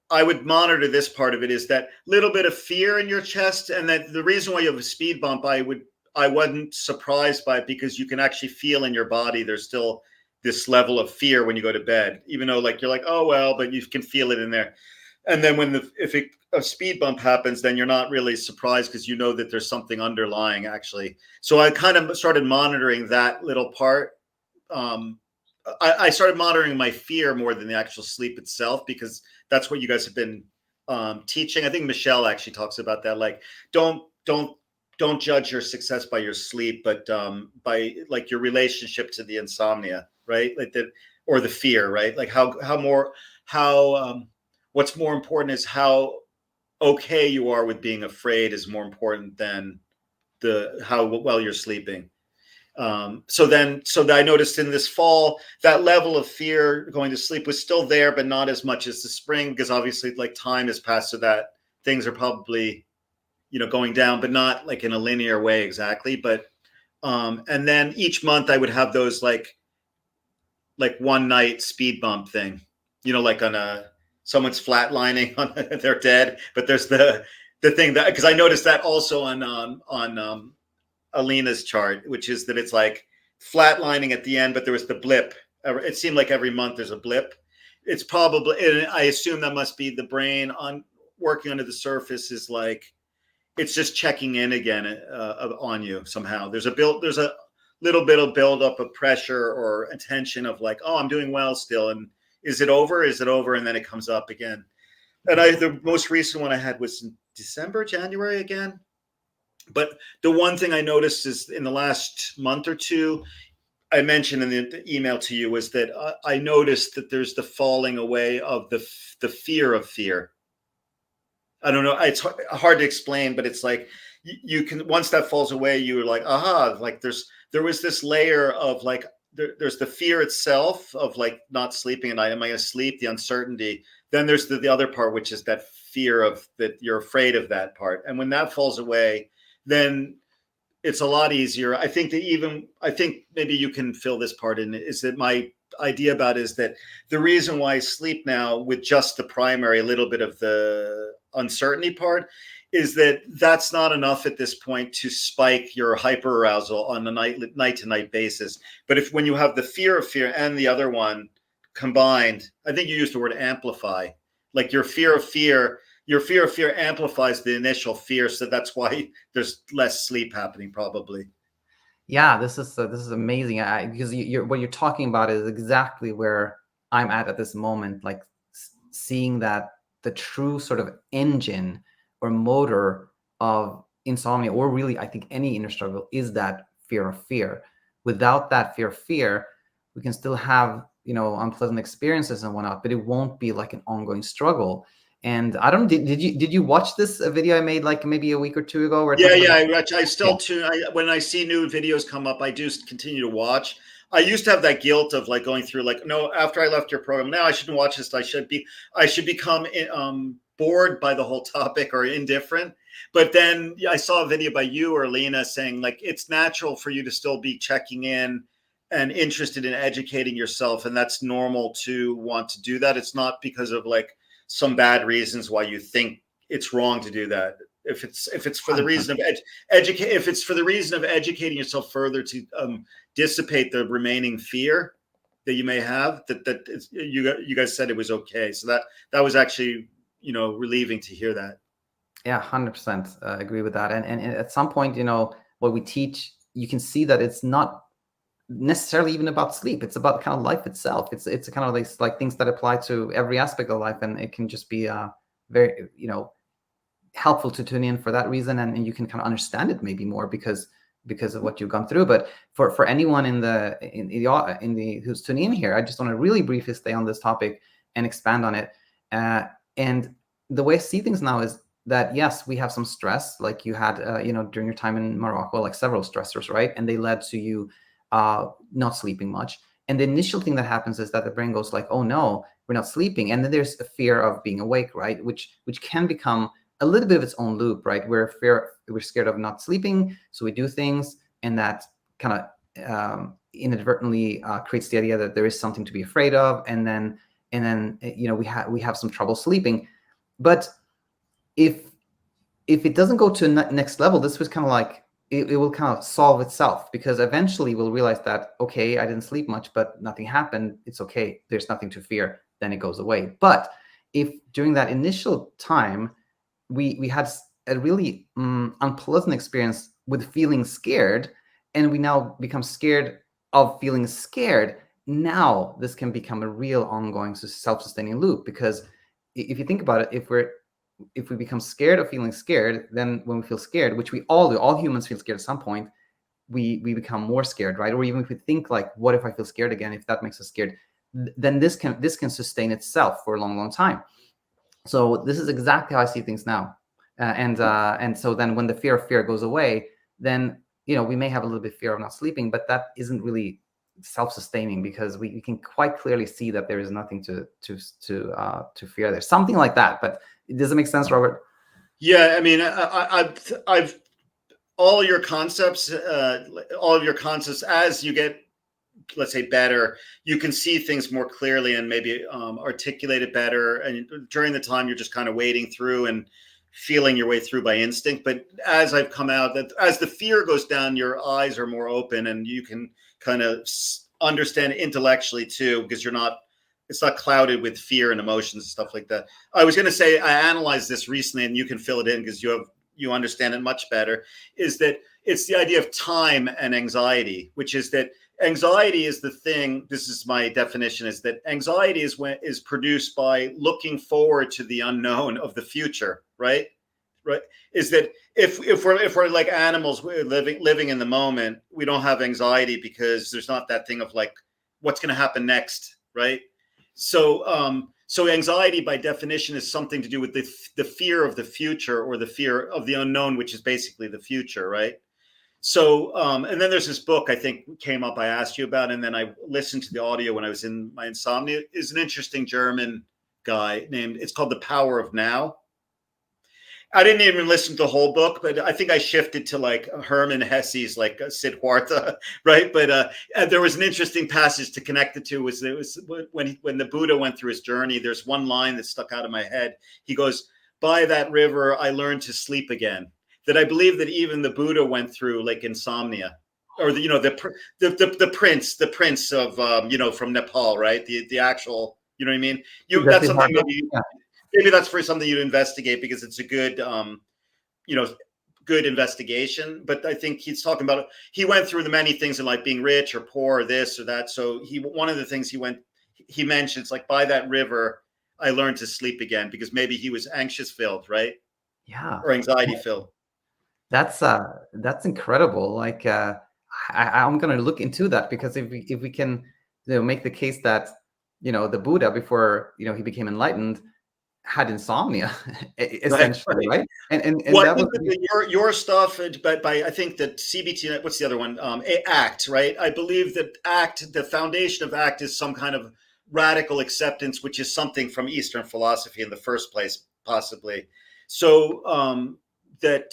I would monitor this part of it, is that little bit of fear in your chest, and that the reason why you have a speed bump, I wasn't surprised by it, because you can actually feel in your body there's still this level of fear when you go to bed, even though like you're like, oh well, but you can feel it in there. And then when if a speed bump happens, then you're not really surprised, because you know that there's something underlying actually. So I kind of started monitoring that little part. I started monitoring my fear more than the actual sleep itself, because that's what you guys have been teaching. I think Michelle actually talks about that. Like, don't judge your success by your sleep, but by like your relationship to the insomnia, right? Like that, or the fear, right? Like what's more important is how okay you are with being afraid is more important than how well you're sleeping. So I noticed in this fall that level of fear going to sleep was still there, but not as much as the spring, because obviously like time has passed, so that things are probably going down, but not like in a linear way exactly. But and then each month I would have those like one night speed bump thing, like on someone's flatlining on they're dead, but there's the thing that, because I noticed that also on Alina's chart, which is that it's like flatlining at the end, but there was the blip. It seemed like every month there's a blip. It's probably, and I assume that must be the brain on working under the surface, is like it's just checking in again on you somehow. There's a little bit of buildup of pressure or attention of like, oh, I'm doing well still, and is it over? Is it over? And then it comes up again. And the most recent one I had was in December, January again, But the one thing I noticed is in the last month or two, I mentioned in the email to you, was that I noticed that there's the falling away of the fear of fear. I don't know. It's hard to explain, but it's like you can, once that falls away, you're like, aha, like there was this layer of like, there's the fear itself of like not sleeping at night. Am I going to sleep? The uncertainty. Then there's the other part, which is that fear of that you're afraid of that part. And when that falls away, then it's a lot easier. I think maybe you can fill this part in, is that my idea about is that the reason why I sleep now with just the primary, a little bit of the uncertainty part, is that that's not enough at this point to spike your hyperarousal on a night to night basis. But when you have the fear of fear and the other one combined, I think you used the word amplify, like your fear of fear amplifies the initial fear. So that's why there's less sleep happening probably. Yeah, this is amazing. Because what you're talking about is exactly where I'm at this moment, like seeing that the true sort of engine or motor of insomnia, or really I think any inner struggle, is that fear of fear. Without that fear of fear, we can still have, unpleasant experiences and whatnot, but it won't be like an ongoing struggle. And I don't, did you watch this video I made like maybe a week or two ago? Where I still tune. When I see new videos come up, I do continue to watch. I used to have that guilt of like going through like, no, after I left your program, now I shouldn't watch this. I should become bored by the whole topic or indifferent. But then I saw a video by you or Alina saying like, it's natural for you to still be checking in and interested in educating yourself. And that's normal to want to do that. It's not because of like some bad reasons why you think it's wrong to do that. If it's for the reason of educating yourself further to dissipate the remaining fear that you may have, you guys said it was okay. So that was actually, relieving to hear that. Yeah, 100% agree with that. And at some point, what we teach, you can see that it's not necessarily even about sleep. It's about kind of life itself. It's kind of like things that apply to every aspect of life, and it can just be very helpful to tune in for that reason, and you can kind of understand it maybe more because of what you've gone through. But for anyone in the who's tuning in here, I just want to really briefly stay on this topic and expand on it. And the way I see things now is that yes, we have some stress, like you had during your time in Morocco, like several stressors, right? And they led to you not sleeping much. And the initial thing that happens is that the brain goes like, oh no, we're not sleeping. And then there's a fear of being awake, right? Which can become a little bit of its own loop, right? We're scared of not sleeping, so we do things, and that kind of inadvertently creates the idea that there is something to be afraid of, and then we have some trouble sleeping. But if it doesn't go to a next level, this was kind of like it will kind of solve itself, because eventually we'll realize that, okay, I didn't sleep much, but nothing happened. It's okay. There's nothing to fear. Then it goes away. But if during that initial time we had a really unpleasant experience with feeling scared, and we now become scared of feeling scared, now this can become a real ongoing self-sustaining loop. Because if you think about it, if we become scared of feeling scared, then when we feel scared, which we all do, all humans feel scared at some point, we become more scared, right? Or even if we think like, what if I feel scared again? If that makes us scared, then this can sustain itself for a long, long time. So this is exactly how I see things now. And so then when the fear of fear goes away, then, we may have a little bit of fear of not sleeping, but that isn't really self-sustaining, because we can quite clearly see that there is nothing to fear there. Something like that. But does it make sense, Robert? Yeah, I mean, I've all of your concepts, as you get, let's say, better, you can see things more clearly and maybe articulate it better. And during the time, you're just kind of wading through and feeling your way through by instinct. But as I've come out, that as the fear goes down, your eyes are more open and you can kind of understand intellectually too, because it's not clouded with fear and emotions and stuff like that. I was going to say, I analyzed this recently, and you can fill it in because you understand it much better, is that it's the idea of time and anxiety, which is that anxiety is the thing. This is my definition, is that anxiety is produced by looking forward to the unknown of the future, right? right? Is that if we're like animals, we're living in the moment, we don't have anxiety because there's not that thing of like what's going to happen next, right? So anxiety by definition is something to do with the fear of the future or the fear of the unknown, which is basically the future, right? So and then there's this book I think came up I asked you about, and then I listened to the audio when I was in my insomnia. Is an interesting German guy named, it's called The Power of Now. I didn't even listen to the whole book, but I think I shifted to like Hermann Hesse's like Siddhartha, right? But there was an interesting passage to connect the two. Was it was when the Buddha went through his journey. There's one line that stuck out of my head. He goes, "By that river, I learned to sleep again." That I believe that even the Buddha went through like insomnia, or the prince of from Nepal, right? The actual, you know what I mean? That's something maybe that's for something you investigate because it's a good good investigation. But I think he's talking about, he went through the many things in like being rich or poor or this or that. So one of the things he mentions, like, by that river I learned to sleep again, because maybe he was anxious filled, right? Yeah. Or anxiety filled. That's incredible. Like I'm gonna look into that, because if we can make the case that the Buddha, before he became enlightened, had insomnia essentially, right? And well, that was your stuff, but by I think that CBT, what's the other one? ACT, right? I believe that ACT, the foundation of ACT, is some kind of radical acceptance, which is something from Eastern philosophy in the first place, possibly. So that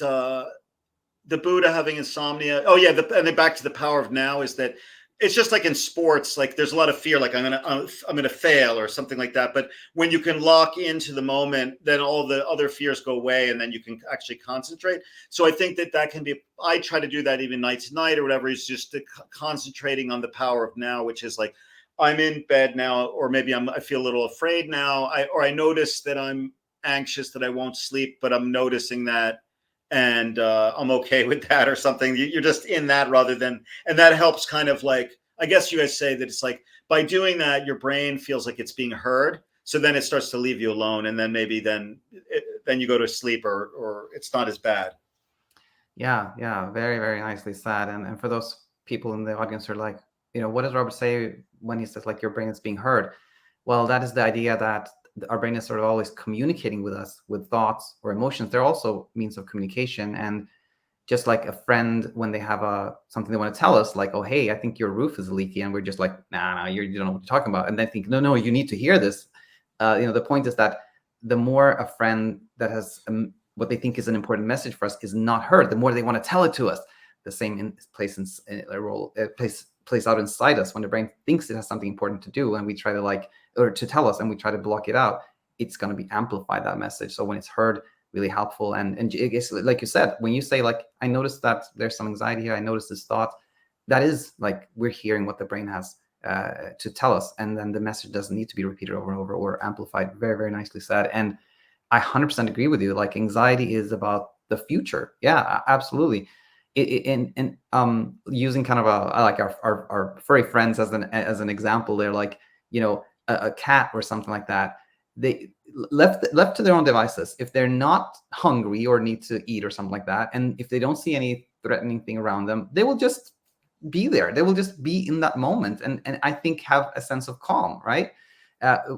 the Buddha having insomnia. Oh yeah, and then back to the power of now, is that it's just like in sports, like there's a lot of fear, like I'm gonna fail or something like that. But when you can lock into the moment, then all the other fears go away, and then you can actually concentrate. So I think that can be. I try to do that even night to night or whatever. Is just concentrating on the power of now, which is like, I'm in bed now, or maybe I feel a little afraid now, I notice that I'm anxious, that I won't sleep, but I'm noticing that, and I'm okay with that or something. You're just in that rather than, and that helps kind of like, I guess you guys say that it's like by doing that, your brain feels like it's being heard. So then it starts to leave you alone. And then maybe then you go to sleep, or it's not as bad. Yeah. Very, very nicely said. And for those people in the audience who are like, what does Robert say when he says like your brain is being heard? Well, that is the idea that our brain is sort of always communicating with us with thoughts or emotions. They're also means of communication. And just like a friend, when they have something they want to tell us, like, oh, hey, I think your roof is leaky. And we're just like, nah, you don't know what you're talking about. And they think, no, you need to hear this. The point is that the more a friend that has what they think is an important message for us is not heard, the more they want to tell it to us. The same plays out inside us when the brain thinks it has something important to do, and we try to or to tell us, and we try to block it out. It's going to be amplified, that message. So when it's heard, really helpful. And I guess, like you said, when you say like, I noticed that there's some anxiety here, I noticed this thought, that is like we're hearing what the brain has to tell us, and then the message doesn't need to be repeated over and over or amplified. Very, very nicely said. And I 100% agree with you. Like, anxiety is about the future. Yeah, absolutely. And using kind of like our furry friends as an example, they're like, a cat or something like that. They left to their own devices, if they're not hungry or need to eat or something like that, and if they don't see any threatening thing around them, they will just be there. They will just be in that moment, and I think have a sense of calm, right?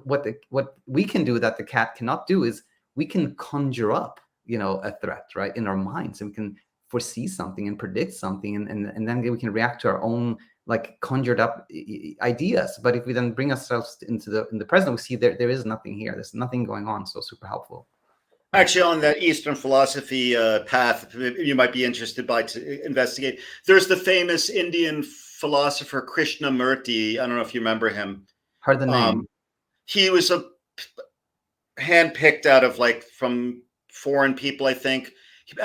What we can do that the cat cannot do is we can conjure up, a threat, right, in our minds, and we can foresee something and predict something, and then we can react to our own like conjured up ideas. But if we then bring ourselves in the present, we see there is nothing here. There's nothing going on. So super helpful. Actually, on that Eastern philosophy path, you might be interested by to investigate. There's the famous Indian philosopher Krishnamurti. I don't know if you remember him. Heard the name. He was handpicked out of from foreign people, I think.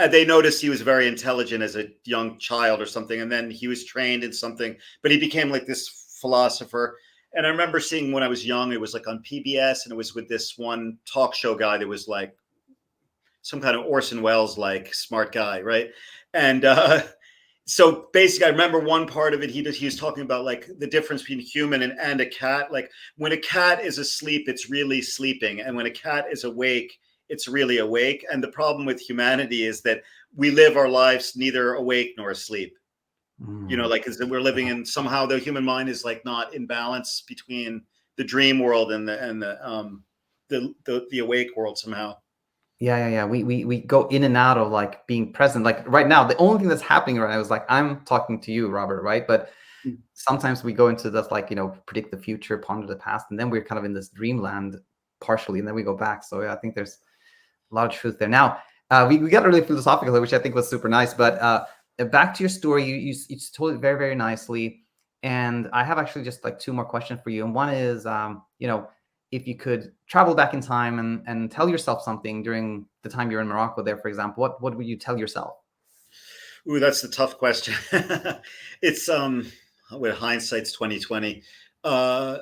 They noticed he was very intelligent as a young child or something, and then he was trained in something, but he became like this philosopher. And I remember seeing when I was young, it was like on PBS, and it was with this one talk show guy that was like some kind of Orson Wells like smart guy, right? And so basically, I remember one part of it. He was talking about like the difference between human and a cat. Like when a cat is asleep, it's really sleeping, and when a cat is awake, it's really awake. And the problem with humanity is that we live our lives neither awake nor asleep. Like we're living in, somehow the human mind is like not in balance between the dream world and the awake world somehow. Yeah. We go in and out of like being present. Like right now, the only thing that's happening right now is like I'm talking to you, Robert, right? But sometimes we go into this like, predict the future, ponder the past, and then we're kind of in this dreamland partially, and then we go back. So yeah, I think there's a lot of truth there. Now, we got really philosophical, which I think was super nice. But back to your story, you told it very, very nicely. And I have actually just like two more questions for you. And one is, if you could travel back in time and tell yourself something during the time you're in Morocco there, for example, what would you tell yourself? Ooh, that's the tough question. It's with hindsight's 2020. I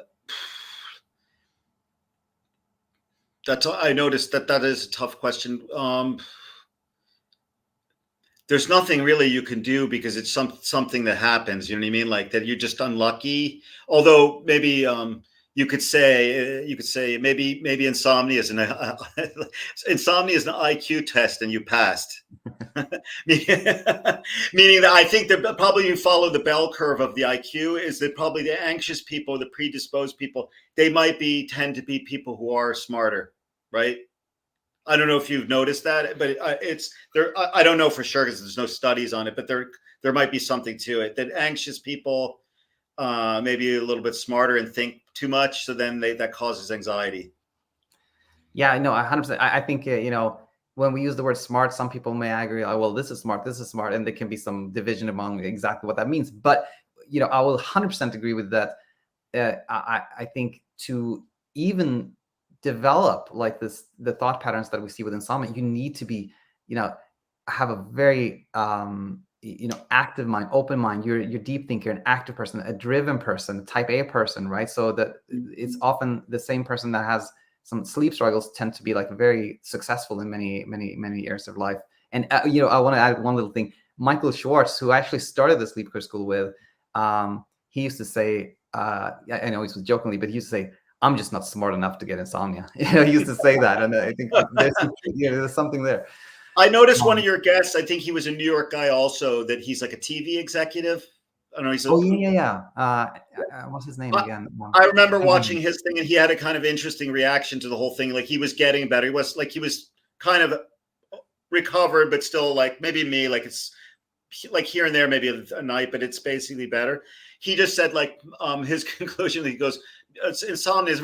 noticed that is a tough question. There's nothing really you can do because it's something that happens. You know what I mean? Like that you're just unlucky. Although maybe you could say maybe insomnia is insomnia is an IQ test and you passed. Meaning that I think that probably you follow the bell curve of the IQ is that probably the anxious people, the predisposed people, they might tend to be people who are smarter, right? I don't know if you've noticed that, but it's there. I don't know for sure because there's no studies on it, but there might be something to it that anxious people maybe a little bit smarter and think too much, so then that causes anxiety. Yeah, no, 100%. I think when we use the word smart, some people may agree, oh, well, this is smart, and there can be some division among exactly what that means. But I will 100% agree with that. I think to even develop like the thought patterns that we see with insomnia, you need to be, have a very active mind, open mind. You're deep thinker, an active person, a driven person, type A person, right? So that it's often the same person that has some sleep struggles tend to be like very successful in many areas of life. And I want to add one little thing. Michael Schwartz, who I actually started the sleep coach school with, he used to say, I know he was jokingly, but he used to say, "I'm just not smart enough to get insomnia." He used to say that, and I think there's something there. I noticed one of your guests. I think he was a New York guy, also. That he's like a TV executive. I don't know. He's What's his name again? I remember watching his thing, and he had a kind of interesting reaction to the whole thing. Like he was getting better. He was kind of recovered, but still like maybe me. Like it's like here and there, maybe a night, but it's basically better. He just said like his conclusion. He goes, insomnia is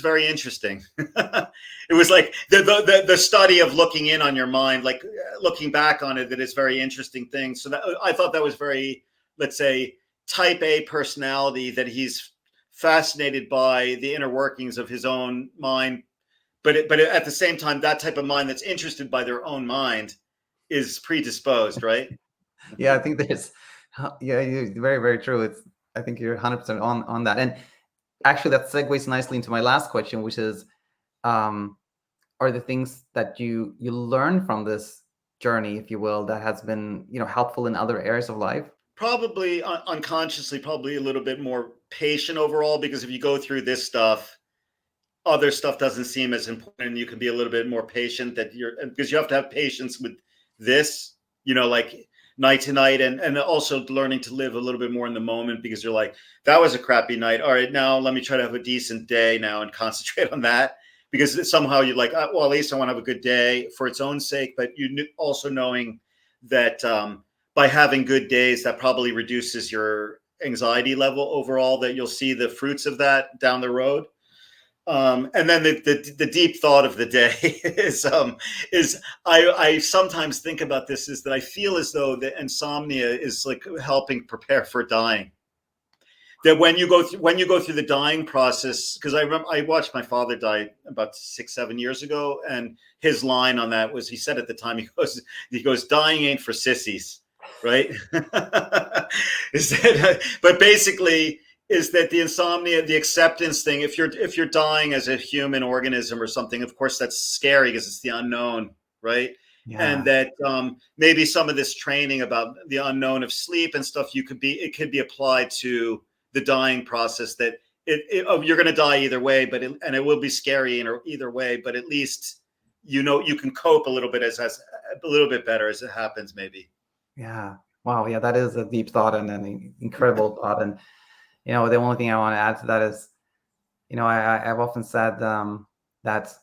very interesting. It was like the study of looking in on your mind, like looking back on it, that is very interesting thing. So that, I thought that was very, let's say, type A personality, that he's fascinated by the inner workings of his own mind, but at the same time, that type of mind that's interested by their own mind is predisposed, right? Yeah, I think there's, very, very true. I think you're 100% on that. And actually that segues nicely into my last question, which is, are the things that you learn from this journey, if you will, that has been, helpful in other areas of life? Probably unconsciously, probably a little bit more patient overall, because if you go through this stuff, other stuff doesn't seem as important, and you can be a little bit more patient, because you have to have patience with this, like night to night, and also learning to live a little bit more in the moment, because you're like, that was a crappy night. All right, now let me try to have a decent day now and concentrate on that, because somehow you're like, well, at least I want to have a good day for its own sake. But you also knowing that by having good days, that probably reduces your anxiety level overall, that you'll see the fruits of that down the road. And then the deep thought of the day is I sometimes think about this, is that I feel as though the insomnia is like helping prepare for dying. That when you go through the dying process, because I remember I watched my father die about 6-7 years ago, and his line on that was, he said at the time, he goes, "Dying ain't for sissies," right? But basically, is that the insomnia, the acceptance thing, if you're dying as a human organism or something, of course that's scary because it's the unknown, right? Yeah. And that maybe some of this training about the unknown of sleep and stuff, it could be applied to the dying process, that you're going to die either way, and it will be scary in either way, but at least you can cope a little bit a little bit better as it happens, maybe. Yeah. Wow. Yeah, that is a deep thought and an incredible thought. And the only thing I want to add to that is, I've often said that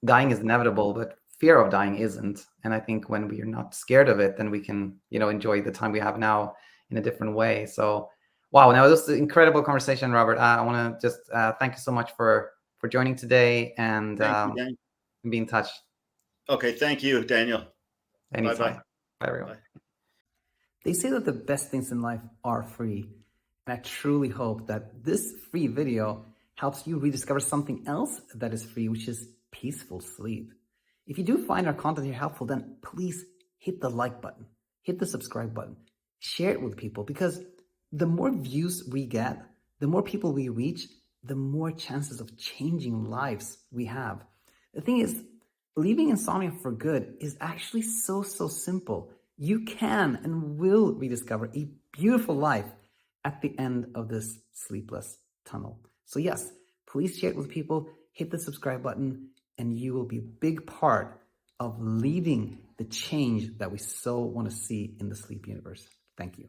dying is inevitable, but fear of dying isn't. And I think when we are not scared of it, then we can, enjoy the time we have now in a different way. So, wow. Now, this is an incredible conversation, Robert. I want to just thank you so much for joining today, and Thank you, Daniel. be in touch. Okay. Thank you, Daniel. Anytime. Bye-bye. Bye, everyone. Bye. They say that the best things in life are free. And I truly hope that this free video helps you rediscover something else that is free, which is peaceful sleep. If you do find our content here helpful, then please hit the like button, hit the subscribe button, share it with people, because the more views we get, the more people we reach, the more chances of changing lives we have. The thing is, leaving insomnia for good is actually so simple. You can and will rediscover a beautiful life at the end of this sleepless tunnel. So yes, please share it with people, hit the subscribe button, and you will be a big part of leading the change that we so want to see in the sleep universe. Thank you.